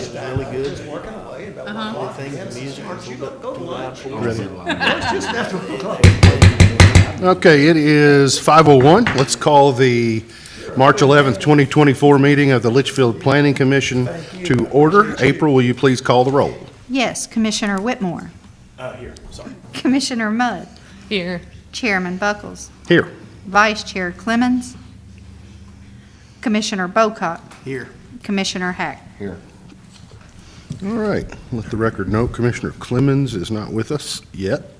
It's really good. Only thing, the music is a little bit too loud for me. Okay, it is 5:01. Let's call the March 11th, 2024 meeting of the Leitchfield Planning Commission to order. April, will you please call the roll? Yes, Commissioner Whitmore. Here, sorry. Commissioner Mudd. Here. Chairman Buckles. Here. Vice Chair Clemmons. Commissioner Bocock. Here. Commissioner Hack. All right, let the record note Commissioner Clemmons is not with us yet,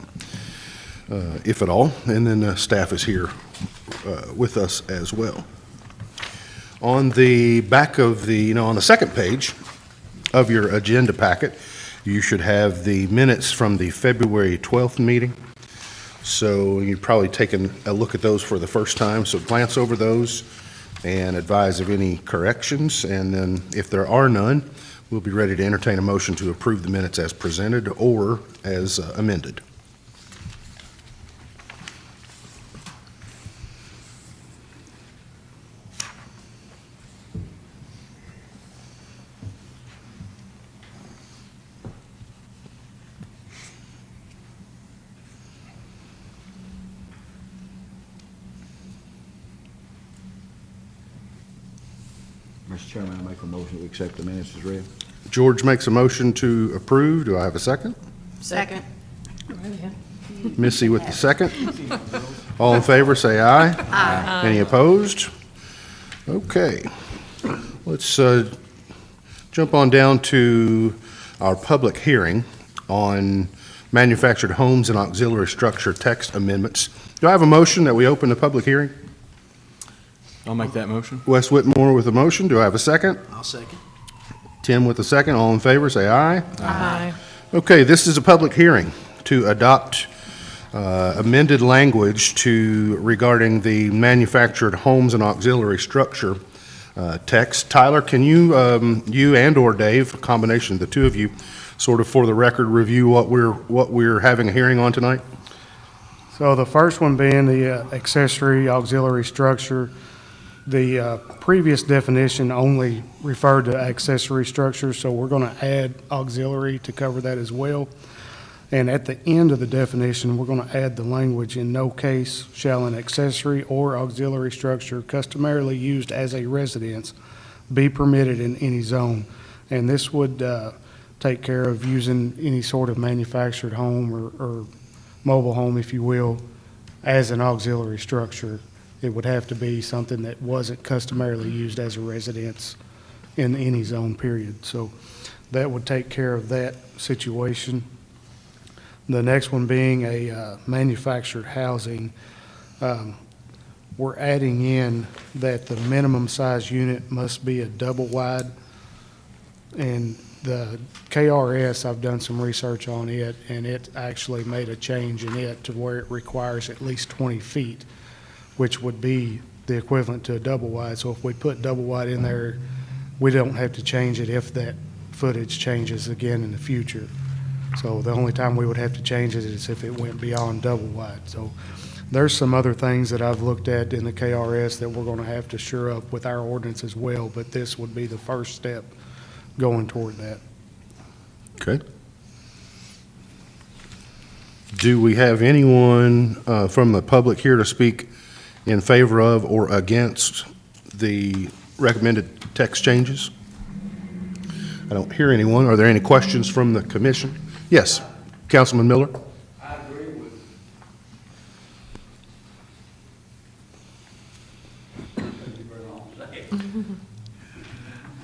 if at all, and then staff is here with us as well. On the back of the, on the second page of your agenda packet, you should have the minutes from the February 12th meeting. So you've probably taken a look at those for the first time, so glance over those and advise of any corrections, and then if there are none, we'll be ready to entertain a motion to approve the minutes as presented or as amended. Mr. Chairman, I make a motion to accept the minutes as read. George makes a motion to approve. Do I have a second? Second. Missy with the second. All in favor, say aye. Aye. Any opposed? Okay. Let's jump on down to our public hearing on manufactured homes and auxiliary structure text amendments. Do I have a motion that we open the public hearing? I'll make that motion. Wes Whitmore with a motion. Do I have a second? I'll second. Tim with a second. All in favor, say aye. Aye. Okay, this is a public hearing to adopt amended language regarding the manufactured homes and auxiliary structure text. Tyler, can you and/or Dave, a combination of the two of you, sort of for the record review what we're having a hearing on tonight? So the first one being the accessory auxiliary structure. The previous definition only referred to accessory structures, so we're going to add auxiliary to cover that as well. And at the end of the definition, we're going to add the language, "In no case shall an accessory or auxiliary structure customarily used as a residence be permitted in any zone." And this would take care of using any sort of manufactured home or mobile home, if you will, as an auxiliary structure. It would have to be something that wasn't customarily used as a residence in any zone, period. So that would take care of that situation. The next one being a manufactured housing. We're adding in that the minimum size unit must be a double wide. And the KRS, I've done some research on it, and it actually made a change in it to where it requires at least 20 feet, which would be the equivalent to a double wide. So if we put double wide in there, we don't have to change it if that footage changes again in the future. So the only time we would have to change it is if it went beyond double wide. So there's some other things that I've looked at in the KRS that we're going to have to shore up with our ordinance as well, but this would be the first step going toward that. Okay. Do we have anyone from the public here to speak in favor of or against the recommended text changes? I don't hear anyone. Are there any questions from the commission? Yes, Councilman Miller.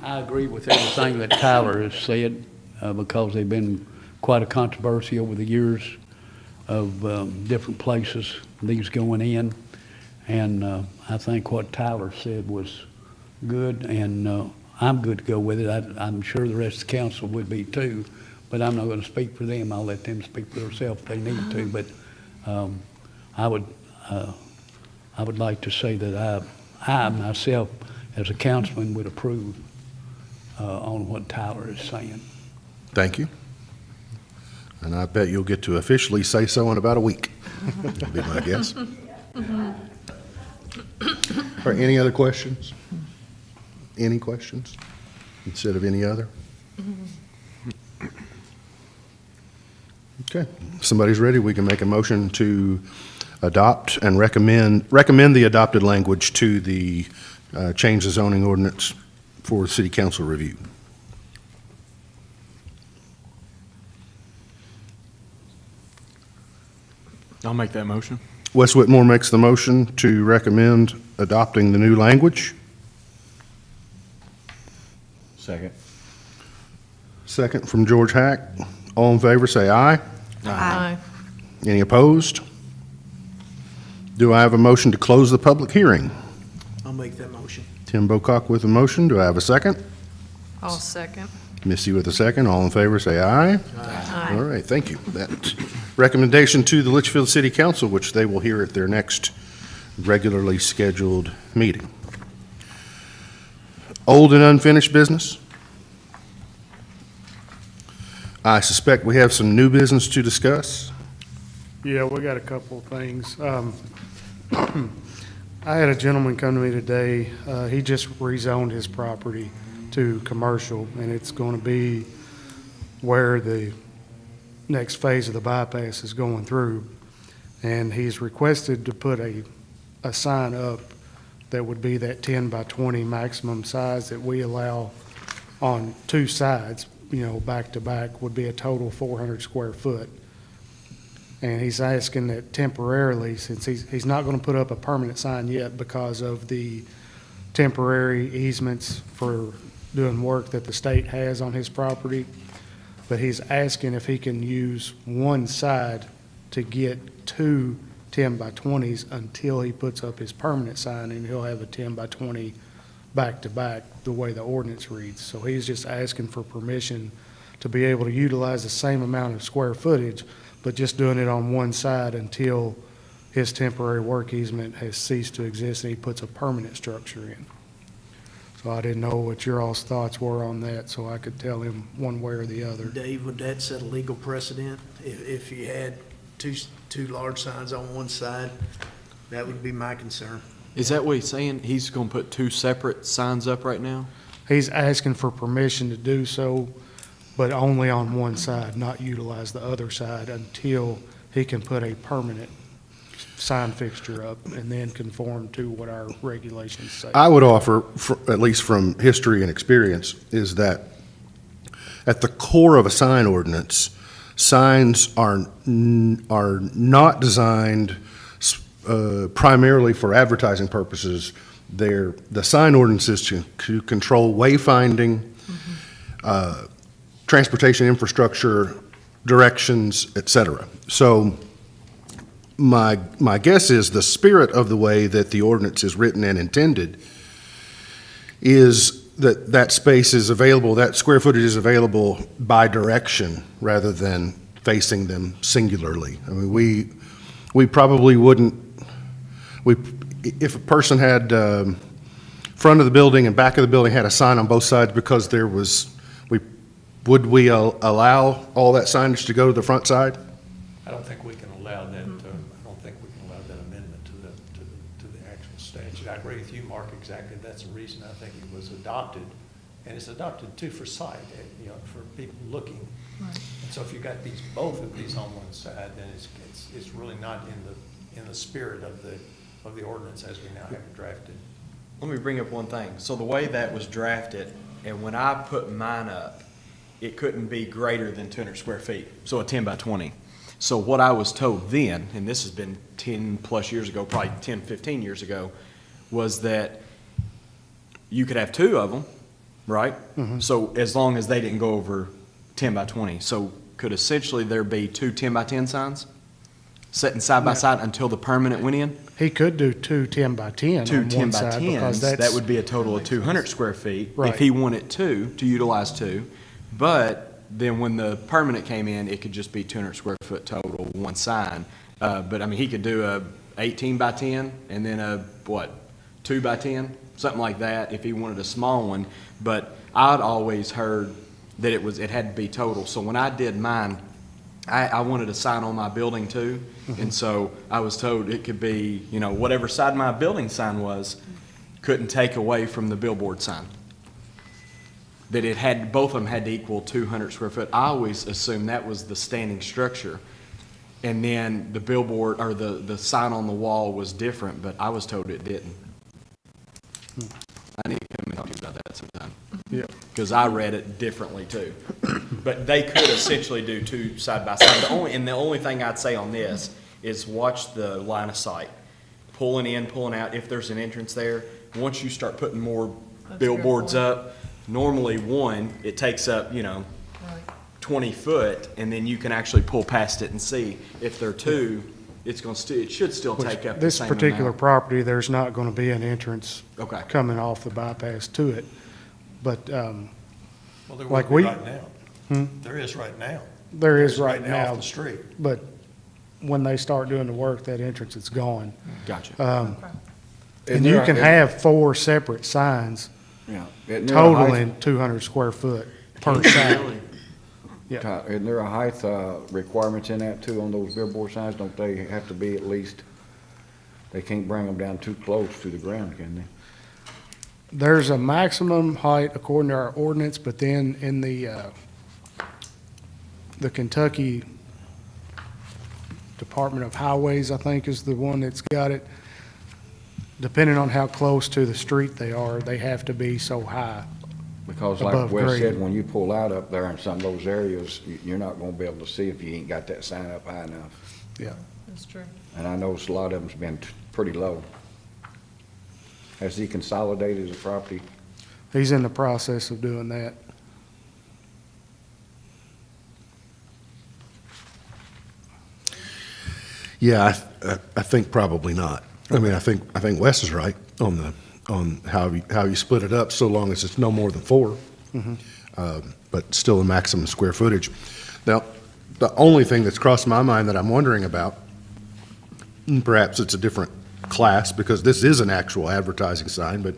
I agree with everything that Tyler has said because they've been quite a controversy over the years of different places, these going in. And I think what Tyler said was good, and I'm good to go with it. I'm sure the rest of the council would be too, but I'm not going to speak for them. I'll let them speak for themselves if they need to. But I would like to say that I myself, as a councilman, would approve on what Tyler is saying. Thank you. And I bet you'll get to officially say so in about a week, would be my guess. All right, any other questions? Any questions instead of any other? Okay, if somebody's ready, we can make a motion to adopt and recommend the adopted language to the change the zoning ordinance for city council review. I'll make that motion. Wes Whitmore makes the motion to recommend adopting the new language. Second. Second from George Hack. All in favor, say aye. Aye. Any opposed? Do I have a motion to close the public hearing? I'll make that motion. Tim Bocock with a motion. Do I have a second? I'll second. Missy with a second. All in favor, say aye. All right, thank you. That recommendation to the Leitchfield City Council, which they will hear at their next regularly scheduled meeting. Old and unfinished business? I suspect we have some new business to discuss. Yeah, we got a couple of things. I had a gentleman come to me today. He just rezoned his property to commercial, and it's going to be where the next phase of the bypass is going through. And he's requested to put a sign up that would be that 10 by 20 maximum size that we allow on two sides, back to back, would be a total 400 square foot. And he's asking that temporarily, since he's not going to put up a permanent sign yet because of the temporary easements for doing work that the state has on his property, but he's asking if he can use one side to get two 10 by 20s until he puts up his permanent sign, and he'll have a 10 by 20 back to back, the way the ordinance reads. So he's just asking for permission to be able to utilize the same amount of square footage, but just doing it on one side until his temporary work easement has ceased to exist and he puts a permanent structure in. So I didn't know what your all's thoughts were on that, so I could tell him one way or the other. Dave, would that set a legal precedent? If you had two large signs on one side, that would be my concern. Is that what he's saying? He's going to put two separate signs up right now? He's asking for permission to do so, but only on one side, not utilize the other side until he can put a permanent sign fixture up and then conform to what our regulations say. I would offer, at least from history and experience, is that at the core of a sign ordinance, signs are not designed primarily for advertising purposes. The sign ordinance is to control wayfinding, transportation infrastructure, directions, et cetera. So my guess is the spirit of the way that the ordinance is written and intended is that space is available, that square footage is available by direction rather than facing them singularly. I mean, we probably wouldn't, if a person had front of the building and back of the building had a sign on both sides because there was, would we allow all that signage to go to the front side? I don't think we can allow that, I don't think we can allow that amendment to the actual statute. I agree with you, Mark, exactly. That's the reason I think it was adopted. And it's adopted too for sight, for people looking. Right. And so if you got both of these on one side, then it's really not in the spirit of the ordinance as we now have it drafted. Let me bring up one thing. So the way that was drafted, and when I put mine up, it couldn't be greater than 200 square feet, so a 10 by 20. So what I was told then, and this has been 10 plus years ago, probably 10, 15 years ago, was that you could have two of them, right? Mm-hmm. So as long as they didn't go over 10 by 20. So could essentially there be two 10 by 10 signs sitting side by side until the permanent went in? He could do two 10 by 10 Two on 10 one by side because 10s, that's. that would be a total of 200 square feet. Right. If he wanted to utilize two. But then when the permanent came in, it could just be 200 square foot total, one sign. But I mean, he could do a 18 by 10 and then a, 2 by 10, something like that if he wanted a small one. But I'd always heard that it had to be total. So when I did mine, I wanted a sign on my building too. And so I was told it could be, whatever side my building sign was, couldn't take away from the billboard sign. that it had, both of them had to equal 200 square foot. I always assumed that was the standing structure. And then the billboard, or the sign on the wall was different, but I was told it didn't. I need to come and talk to you about that sometime. Yeah. Because I read it differently too. But they could essentially do two side by side. The only thing I'd say on this is watch the line of sight. Pulling in, pulling out, if there's an entrance there. Once you start putting more That's a good billboards point. up, normally one, it takes up, 20 foot, and then you can actually pull past it and see. If there are two, it's going to, it should still Which, take up the this same particular amount. property, there's not going to be an entrance Okay. coming off the bypass to it. But Well, there Like would be we- right now. There is right now. there is There's right now. off the street. But when they start doing the work, that entrance is gone. Gotcha. And you can have 4 separate signs Yeah. Isn't there a height- totaling 200 square foot per sign. Yeah. Isn't there a height requirements in that too on those billboard signs? Don't they have to be at least, they can't bring them down too close to the ground, can they? There's a maximum height according to our ordinance, but then in the Kentucky Department of Highways, I think, is the one that's got it. Depending on how close to the street they are, they have to be so high. Because like Above Wes grade. said, when you pull out up there in some of those areas, you're not gonna be able to see if you ain't got that sign up high enough. Yeah. That's true. And I noticed a lot of them's been pretty low. Has he consolidated his property? He's in the process of doing that. Yeah, I think probably not. I mean, I think Wes is right on how you split it up, so long as it's no more than 4. But still a maximum square footage. Now, the only thing that's crossed my mind that I'm wondering about, and perhaps it's a different class, because this is an actual advertising sign, but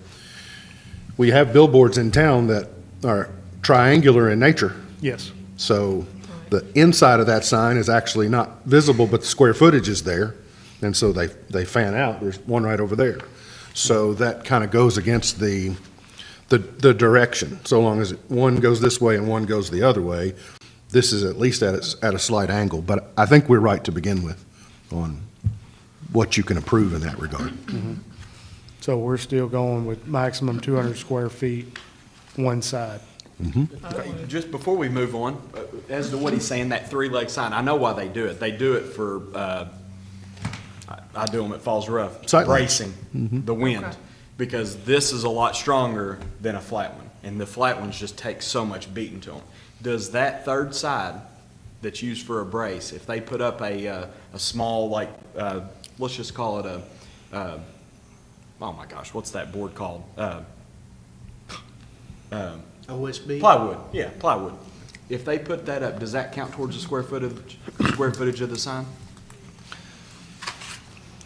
we have billboards in town that are triangular in nature. Yes. So the inside of that sign is actually not visible, but the square footage is there. And so they fan out. There's one right over there. So that kind of goes against the direction. So long as one goes this way and one goes the other way, this is at least at a slight angle. But I think we're right to begin with on what you can approve in that regard. So we're still going with maximum 200 square feet, one side. Just before we move on, as to what he's saying, that 3-leg sign, I know why they do it. They do it for, I do them at Falls Rough, Sight lines. bracing the wind. Okay. Because this is a lot stronger than a flat one, and the flat ones just take so much beating to them. Does that third side that's used for a brace, if they put up a small, like, let's just call it oh my gosh, what's that board called? OSB? Plywood, yeah, plywood. If they put that up, does that count towards the square footage of the sign?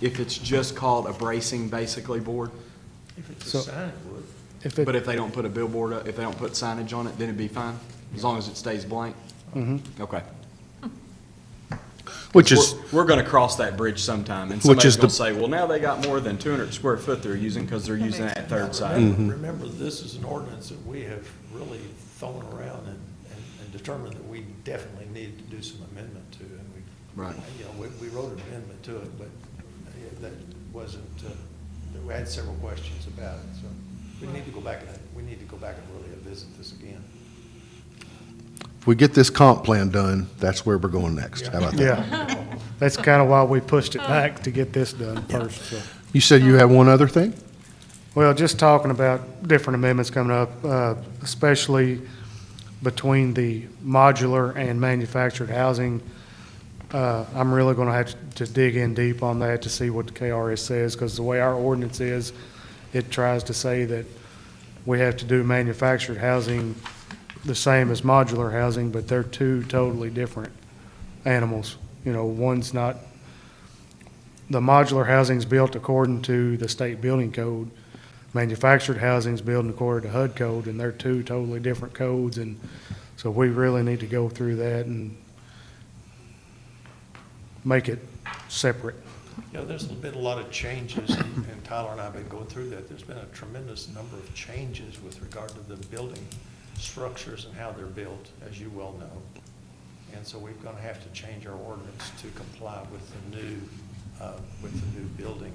If it's just called a bracing, basically, board? If it's So- a sign, it would. If it, But if they don't put a billboard up, if they don't put signage on it, then it'd be fine? As long as it stays blank? Okay. Which is, We're gonna cross that bridge sometime, and Which is somebody's gonna say, well, now they got more than 200 square foot they're using, because they're using that third side. Remember, this is an ordinance that we have really thrown around and determined that we definitely needed to do some amendment to, and we, Right. we wrote an amendment to it, but that wasn't, we had several questions about it, so we need to go back and really visit this again. if we get this comp plan done, that's where we're going next. How about that? yeah, that's kind of why we pushed it back to get this done first, so. You said you have one other thing? Well, just talking about different amendments coming up, especially between the modular and manufactured housing. I'm really going to have to dig in deep on that to see what the KRS says, because the way our ordinance is, it tries to say that we have to do manufactured housing the same as modular housing, but they're two totally different animals. You know, one's not, the modular housing's built according to the state building code. Manufactured housing's built according to HUD code, and they're two totally different codes, and so we really need to go through that and make it separate. There's been a lot of changes, and Tyler and I have been going through that. There's been a tremendous number of changes with regard to the building structures and how they're built, as you well know. And so we're going to have to change our ordinance to comply with the new building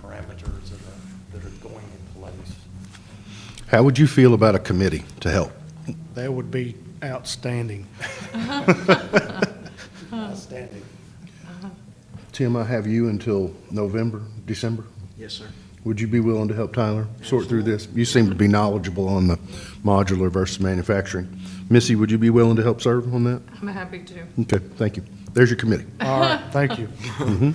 parameters that are going in place. How would you feel about a committee to help? That would be outstanding. Outstanding. Tim, I have you until November, December. Yes, sir. Would you be willing to help Tyler sort through this? You seem to be knowledgeable on the modular versus manufacturing. Missy, would you be willing to help serve on that? I'm happy to. Okay, thank you. There's your committee. All right, thank you. And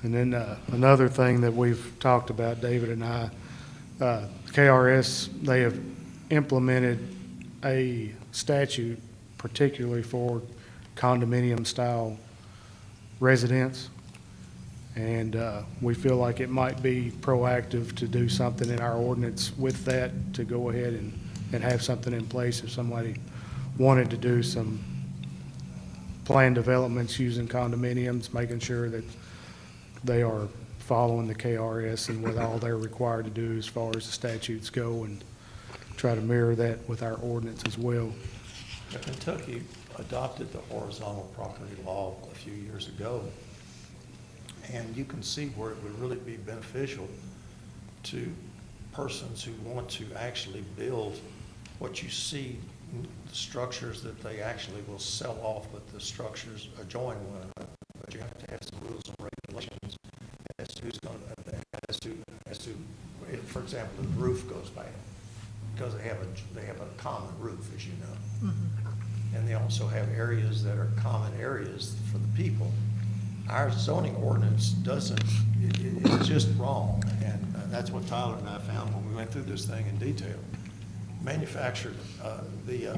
then another thing that we've talked about, David and I, KRS, they have implemented a statute particularly for condominium-style residents. And we feel like it might be proactive to do something in our ordinance with that, to go ahead and have something in place if somebody wanted to do some planned developments using condominiums, making sure that they are following the KRS and what all they're required to do as far as the statutes go, and try to mirror that with our ordinance as well. Kentucky adopted the horizontal property law a few years ago. And you can see where it would really be beneficial to persons who want to actually build what you see, the structures that they actually will sell off, but the structures adjoin one another. But you have to have some rules and regulations as to who's going to, as to, if, for example, the roof goes bad, because they have a common roof, as you know. And they also have areas that are common areas for the people. Our zoning ordinance doesn't, it's just wrong, and that's what Tyler and I found when we went through this thing in detail. Manufactured, the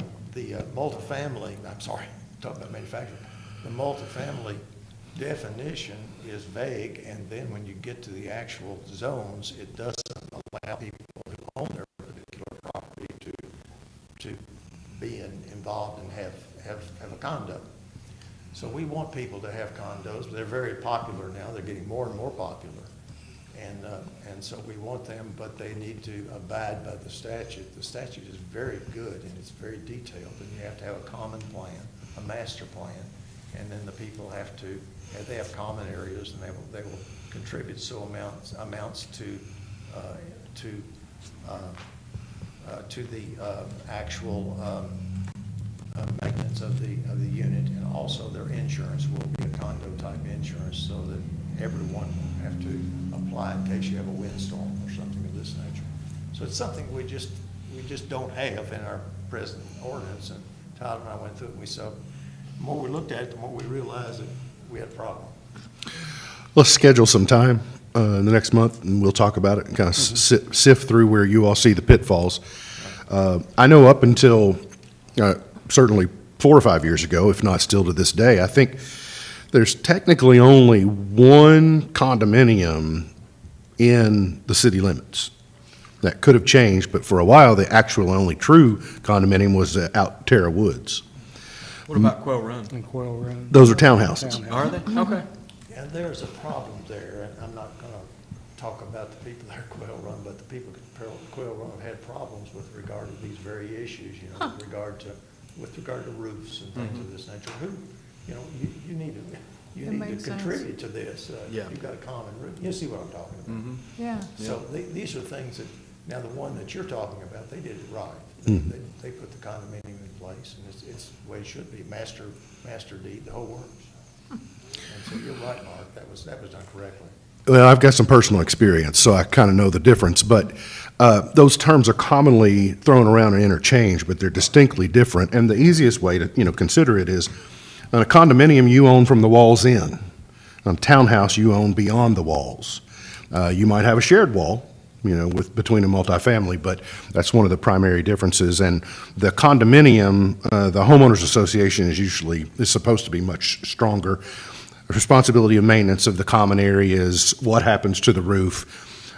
multifamily, I'm sorry, talking about manufacturing, the multifamily definition is vague, and then when you get to the actual zones, it doesn't allow people who own their particular property to be involved and have a condo. So we want people to have condos, but they're very popular now. They're getting more and more popular. And so we want them, but they need to abide by the statute. The statute is very good and it's very detailed, and you have to have a common plan, a master plan. And then the people have to, they have common areas, and they will contribute amounts to the actual maintenance of the unit, and also their insurance will be a condo type insurance, so that everyone will have to apply in case you have a windstorm or something of this nature. So it's something we just don't have in our present ordinance, and Tyler and I went through it, and we saw, the more we looked at it, the more we realized that we had a problem. Let's schedule some time in the next month, and we'll talk about it and kind of sift through where you all see the pitfalls. I know up until certainly 4 or 5 years ago, if not still to this day, I think there's technically only one condominium in the city limits. That could have changed, but for a while, the actual only true condominium was out Terra Woods. What about Quail Run? And Quail Run. Those are townhouses. Are they? Okay. And there's a problem there, and I'm not going to talk about the people that are Quail Run, but the people at Quail Run have had problems with regard to these very issues, you know, with regard to roofs and things of this nature. Who, you know, you need It to makes sense. contribute to this. Yeah. You've got a common roof. You see what I'm talking about? Yeah. So these are things that, now the one that you're talking about, they did it right. They put the condominium in place, and it's the way it should be, master deed, the whole works. And so you're right, Mark, that was done correctly. Well, I've got some personal experience, so I kind of know the difference, but those terms are commonly thrown around and interchanged, but they're distinctly different, and the easiest way to, consider it is, on a condominium, you own from the walls in. On a townhouse, you own beyond the walls. You might have a shared wall, between a multifamily, but that's one of the primary differences. And the condominium, the homeowners association is supposed to be much stronger. The responsibility of maintenance of the common areas, what happens to the roof,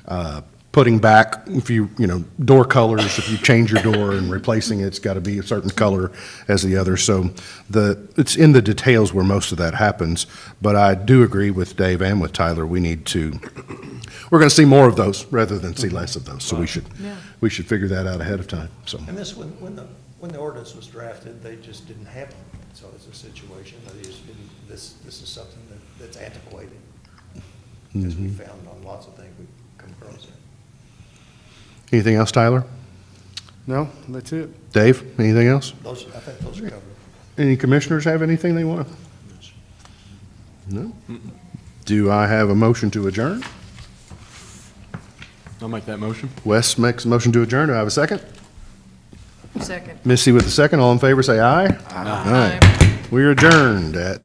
putting back, if you know, door colors, if you change your door and replacing it, it's got to be a certain color as the other. So it's in the details where most of that happens. But I do agree with Dave and with Tyler, we're going to see more of those rather than see less of those. So Yeah. we should figure that out ahead of time, so. And this, when the ordinance was drafted, they just didn't have them. So it's a situation that this is something that's antiquated. As we found on lots of things we've come across it. Anything else, Tyler? No, that's it. Dave, anything else? Those, I think those are covered. Any commissioners have anything they want to? No? Do I have a motion to adjourn? I'll make that motion. Wes makes a motion to adjourn. Do I have a second? Second. Missy with the second. All in favor, say aye. Aye. We are adjourned at